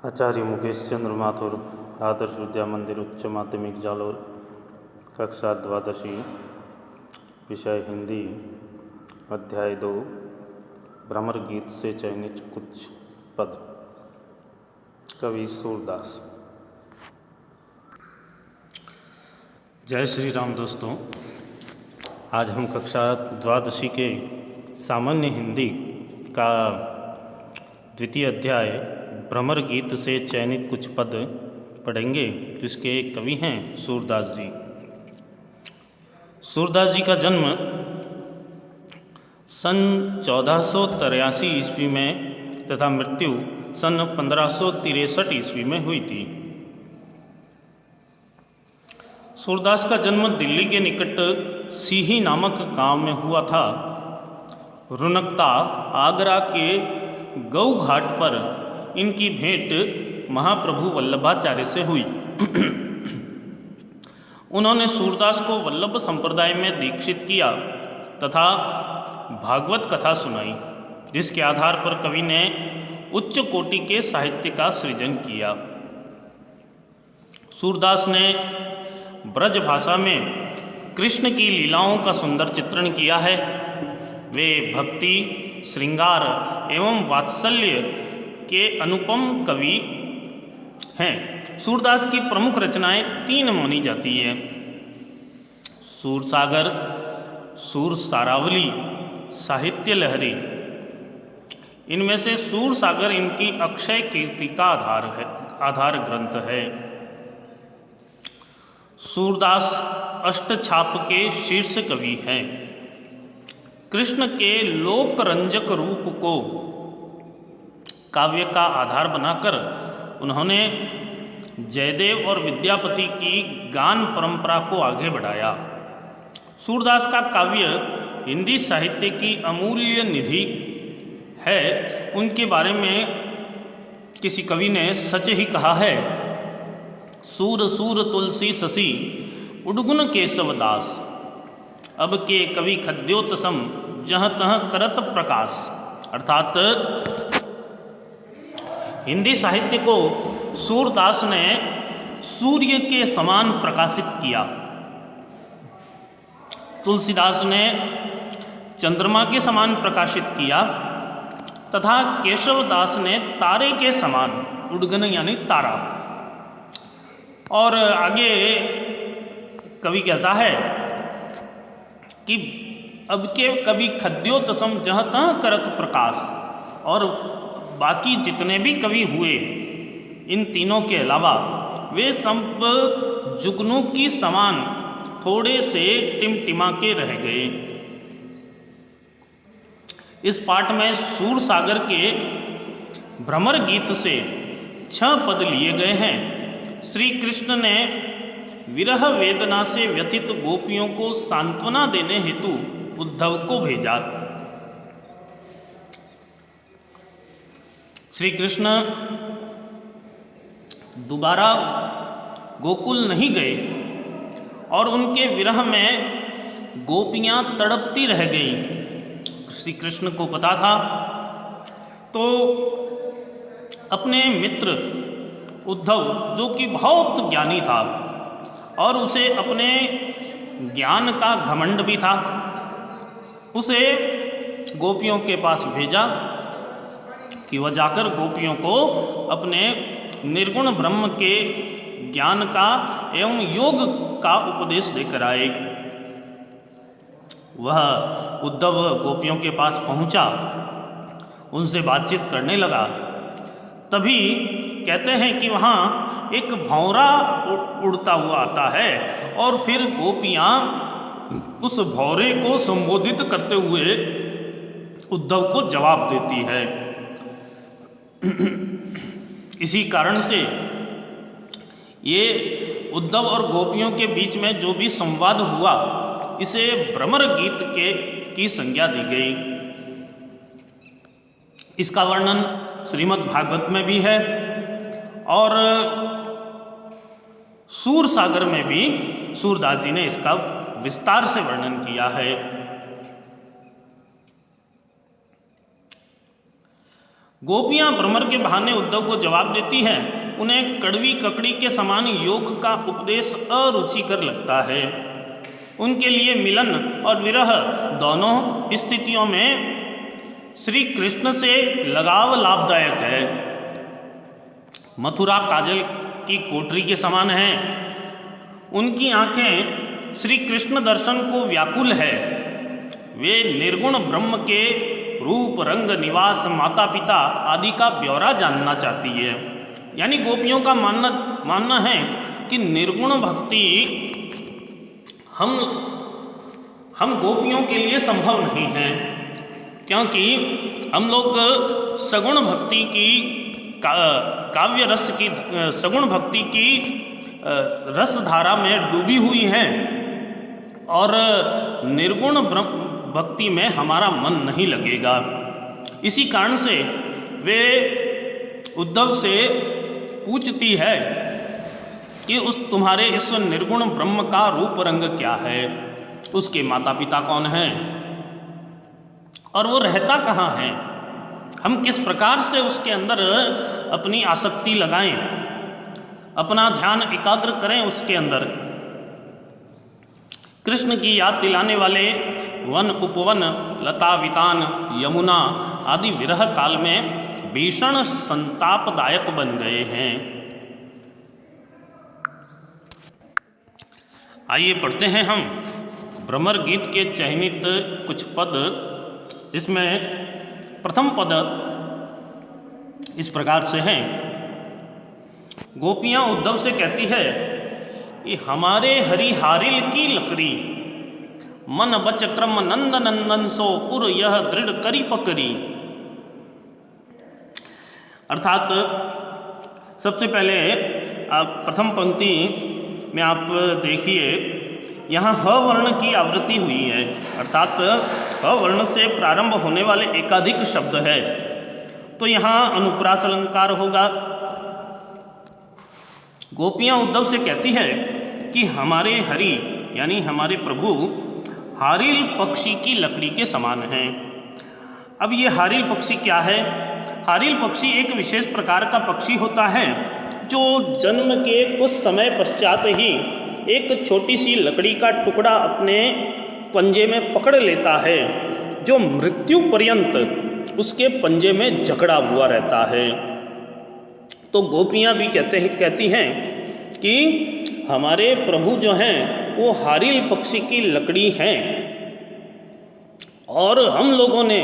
आचार्य मुकेश चंद्र माथुर, आदर्श विद्या मंदिर उच्च माध्यमिक जालोर, कक्षा द्वादशी, विषय हिंदी, अध्याय 2, भ्रमर गीत से चयनित कुछ पद। कवि सूरदास। जय श्री राम दोस्तों, आज हम कक्षा द्वादशी के सामान्य हिंदी का द्वितीय अध्याय भ्रमर गीत से चयनित कुछ पद पढ़ेंगे। जिसके कवि हैं सूरदास जी। सूरदास जी का जन्म सन 1483 ईस्वी में तथा मृत्यु सन 1563 ईस्वी में हुई थी। सूरदास का जन्म दिल्ली के निकट सीही नामक गांव में हुआ था। रुनकता आगरा के गौ घाट पर इनकी भेंट महाप्रभु वल्लभाचार्य से हुई। उन्होंने सूरदास को वल्लभ संप्रदाय में दीक्षित किया तथा भागवत कथा सुनाई, जिसके आधार पर कवि ने उच्च कोटि के साहित्य का सृजन किया। सूरदास ने ब्रज भाषा में कृष्ण की लीलाओं का सुंदर चित्रण किया है। वे भक्ति, श्रृंगार एवं वात्सल्य के अनुपम कवि हैं। सूरदास की प्रमुख रचनाएं 3 मानी जाती हैं: सूरसागर, सूरसारावली, साहित्य लहरी। इनमें से सूरसागर इनकी अक्षय कीर्ति का आधार ग्रंथ है। सूरदास अष्टछाप के शीर्ष कवि हैं। कृष्ण के लोकरंजक रूप को काव्य का आधार बनाकर उन्होंने जयदेव और विद्यापति की गान परंपरा को आगे बढ़ाया। सूरदास का काव्य हिंदी साहित्य की अमूल्य निधि है। उनके बारे में किसी कवि ने सच ही कहा है: सूर सूर तुलसी ससी उडगुन केशव दास, अब के कवि खद्योतसम जहाँ तहाँ करत प्रकाश। अर्थात हिंदी साहित्य को सूरदास ने सूर्य के समान प्रकाशित किया। तुलसीदास ने चंद्रमा के समान प्रकाशित किया तथा केशवदास ने तारे के समान, उडगन यानी तारा। और आगे कवि कहता है कि अब के कवि खद्योतसम जहाँ तहाँ करत प्रकाश। और बाकी जितने भी कवि हुए, इन तीनों के अलावा, वे सब जुगनू की समान थोड़े से टिमटिमा के रह गए। इस पाठ में सूरसागर के भ्रमर गीत से 6 पद लिए गए हैं। श्री कृष्ण ने विरह वेदना से व्यथित गोपियों को सांत्वना देने हेतु उद्धव को भेजा। श्री कृष्ण दोबारा गोकुल नहीं गए और उनके विरह में गोपियां तड़पती रह गईं। श्री कृष्ण को पता था, तो अपने मित्र उद्धव, जो कि बहुत ज्ञानी था और उसे अपने ज्ञान का घमंड भी था, उसे गोपियों के पास भेजा कि वह जाकर गोपियों को अपने निर्गुण ब्रह्म के ज्ञान का एवं योग का उपदेश देकर आए। वह उद्धव गोपियों के पास पहुंचा, उनसे बातचीत करने लगा। तभी कहते हैं कि वहाँ एक भौरा उड़ता हुआ आता है और फिर गोपियाँ उस भौरे को संबोधित करते हुए उद्धव को जवाब देती है। इसी कारण से ये उद्धव और गोपियों के बीच में जो भी संवाद हुआ, इसे भ्रमर गीत की संज्ञा दी गई। इसका वर्णन श्रीमद् भागवत में भी है और सूरसागर में भी सूरदास जी ने इसका विस्तार से वर्णन किया है। गोपियाँ भ्रमर के बहाने उद्धव को जवाब देती हैं। उन्हें कड़वी ककड़ी के समान योग का उपदेश अरुचिकर लगता है। उनके लिए मिलन और विरह दोनों स्थितियों में श्री कृष्ण से लगाव लाभदायक है। मथुरा काजल की कोठरी के समान है। उनकी आंखें श्री कृष्ण दर्शन को व्याकुल है। वे निर्गुण ब्रह्म के रूप, रंग, निवास, माता पिता आदि का ब्यौरा जानना चाहती है। यानी गोपियों का मानना है कि निर्गुण भक्ति हम गोपियों के लिए संभव नहीं है, क्योंकि हम लोग सगुण भक्ति की काव्य रस की सगुण भक्ति की रस धारा में डूबी हुई हैं और निर्गुण भक्ति में हमारा मन नहीं लगेगा। इसी कारण से वे उद्धव से पूछती है कि तुम्हारे इस निर्गुण ब्रह्म का रूप रंग क्या है, उसके माता पिता कौन हैं और वो रहता कहाँ है, हम किस प्रकार से उसके अंदर अपनी आसक्ति लगाएं, अपना ध्यान एकाग्र करें उसके अंदर। कृष्ण की याद दिलाने वाले वन, उपवन, लता, वितान, यमुना आदि विरह काल में भीषण संतापदायक बन गए हैं। आइए पढ़ते हैं हम भ्रमर गीत के चयनित कुछ पद, जिसमें प्रथम पद इस प्रकार से हैं। गोपियाँ उद्धव से कहती है कि हमारे हरि हारिल की लकड़ी, मन बच क्रम नंद नंदन सो उर यह दृढ़ करी पकड़ी। अर्थात सबसे पहले आप प्रथम पंक्ति में आप देखिए, यहाँ ह वर्ण की आवृत्ति हुई है, अर्थात ह वर्ण से प्रारंभ होने वाले एकाधिक शब्द है, तो यहाँ अनुप्रास अलंकार होगा। गोपियाँ उद्धव से कहती है कि हमारे हरि यानी हमारे प्रभु हारिल पक्षी की लकड़ी के समान हैं। अब ये हारिल पक्षी क्या है? हारिल पक्षी एक विशेष प्रकार का पक्षी होता है जो जन्म के कुछ समय पश्चात ही एक छोटी सी लकड़ी का टुकड़ा अपने पंजे में पकड़ लेता है, जो मृत्यु पर्यंत उसके पंजे में जकड़ा हुआ रहता है। तो गोपियाँ भी कहती हैं कि हमारे प्रभु जो हैं वो हारिल पक्षी की लकड़ी हैं और हम लोगों ने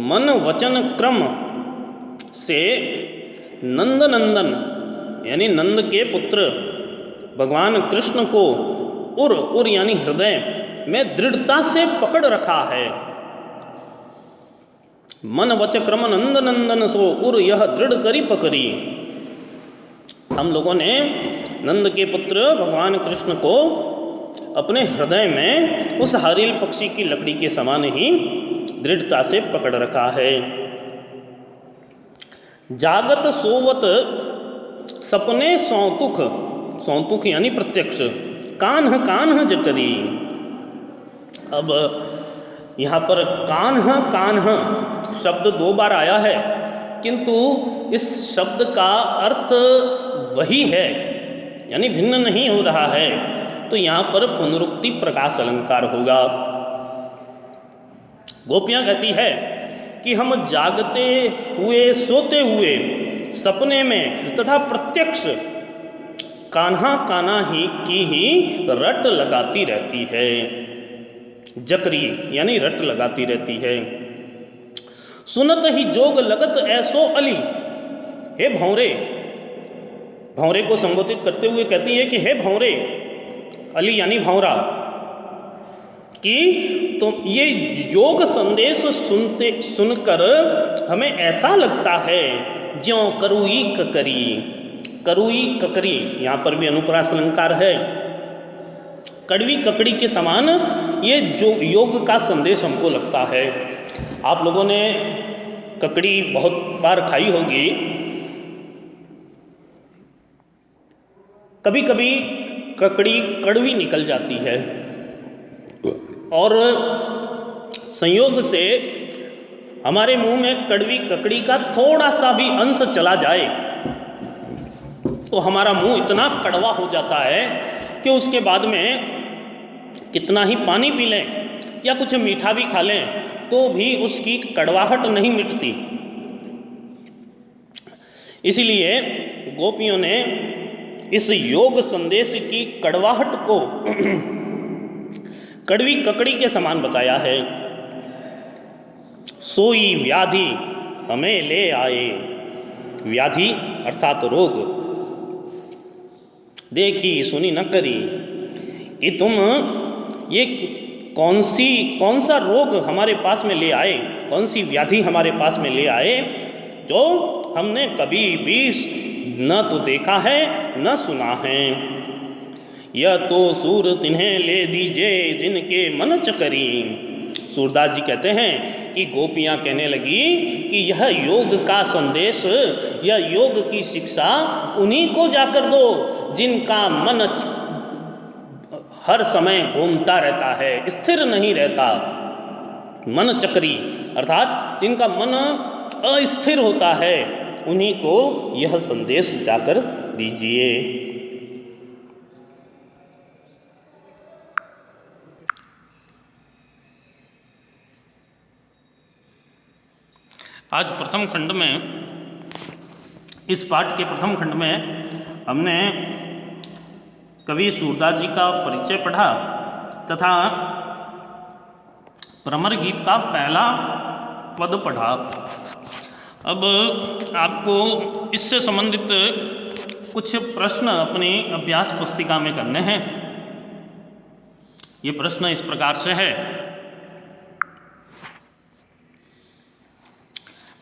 मन वचन क्रम से नंद नंदन यानी नंद के पुत्र भगवान कृष्ण को उर यानी हृदय में दृढ़ता से पकड़ रखा है। मन वच क्रम नंद नंदन सो उर यह दृढ़ करी पकड़ी। हम लोगों ने नंद के पुत्र भगवान कृष्ण को अपने हृदय में उस हारिल पक्षी की लकड़ी के समान ही दृढ़ता से पकड़ रखा है। जागत सोवत सपने सौतुख, सौतुख यानी प्रत्यक्ष, कान्ह कान्ह जठरी। अब यहाँ पर कान्ह कान्ह शब्द 2 बार आया है, किंतु इस शब्द का अर्थ वही है, यानी भिन्न नहीं हो रहा है, तो यहाँ पर पुनरुक्ति प्रकाश अलंकार होगा। गोपियाँ कहती है कि हम जागते हुए, सोते हुए, सपने में तथा प्रत्यक्ष कान्हा कान्हा ही की ही रट लगाती रहती है। जकरी यानी रट लगाती रहती है। सुनत ही जोग लगत ऐसो अली। हे भौरे, भौरे को संबोधित करते हुए कहती है कि हे भौरे, अली यानी भौरा, कि तो ये योग संदेश सुनकर हमें ऐसा लगता है ज्यों करुई ककरी। करुई ककरी यहाँ पर भी अनुप्रास अलंकार है। कड़वी ककड़ी के समान ये जो योग का संदेश हमको लगता है। आप लोगों ने ककड़ी बहुत बार खाई होगी। कभी कभी ककड़ी कड़वी निकल जाती है और संयोग से हमारे मुंह में कड़वी ककड़ी का थोड़ा सा भी अंश चला जाए तो हमारा मुंह इतना कड़वा हो जाता है कि उसके बाद में कितना ही पानी पी लें या कुछ मीठा भी खा लें तो भी उसकी कड़वाहट नहीं मिटती। इसीलिए गोपियों ने इस योग संदेश की कड़वाहट को कड़वी ककड़ी के समान बताया है। सोई व्याधि हमें ले आए, व्याधि अर्थात रोग, देखी सुनी न करी, कि तुम ये कौन सा रोग हमारे पास में ले आए, कौन सी व्याधि हमारे पास में ले आए जो हमने कभी भी न तो देखा है न सुना है। यह तो सूर तिन्हें ले दीजिए जिनके मन चकरी। सूरदास जी कहते हैं कि गोपियाँ कहने लगी कि यह योग का संदेश, यह योग की शिक्षा उन्हीं को जाकर दो जिनका मन हर समय घूमता रहता है, स्थिर नहीं रहता, मन चक्री अर्थात जिनका मन अस्थिर होता है, उन्हीं को यह संदेश जाकर दीजिए। आज प्रथम खंड में, इस पाठ के प्रथम खंड में हमने कवि सूरदास जी का परिचय पढ़ा तथा प्रमर गीत का पहला पद पढ़ा। अब आपको इससे संबंधित कुछ प्रश्न अपनी अभ्यास पुस्तिका में करने हैं। ये प्रश्न इस प्रकार से है।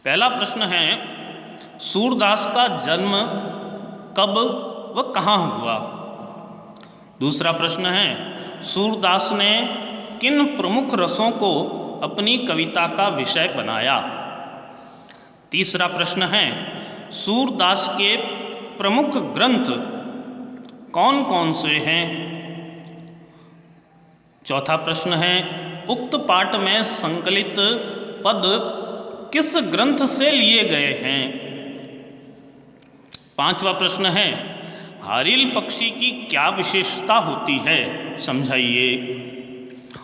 पहला प्रश्न है, सूरदास का जन्म कब व कहाँ हुआ? दूसरा प्रश्न है, सूरदास ने किन प्रमुख रसों को अपनी कविता का विषय बनाया? तीसरा प्रश्न है, सूरदास के प्रमुख ग्रंथ कौन कौन से हैं? चौथा प्रश्न है, उक्त पाठ में संकलित पद किस ग्रंथ से लिए गए हैं? पांचवा प्रश्न है, हारिल पक्षी की क्या विशेषता होती है, समझाइए।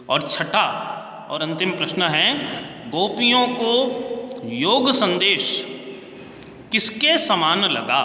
और छठा और अंतिम प्रश्न है, गोपियों को योग संदेश किसके समान लगा?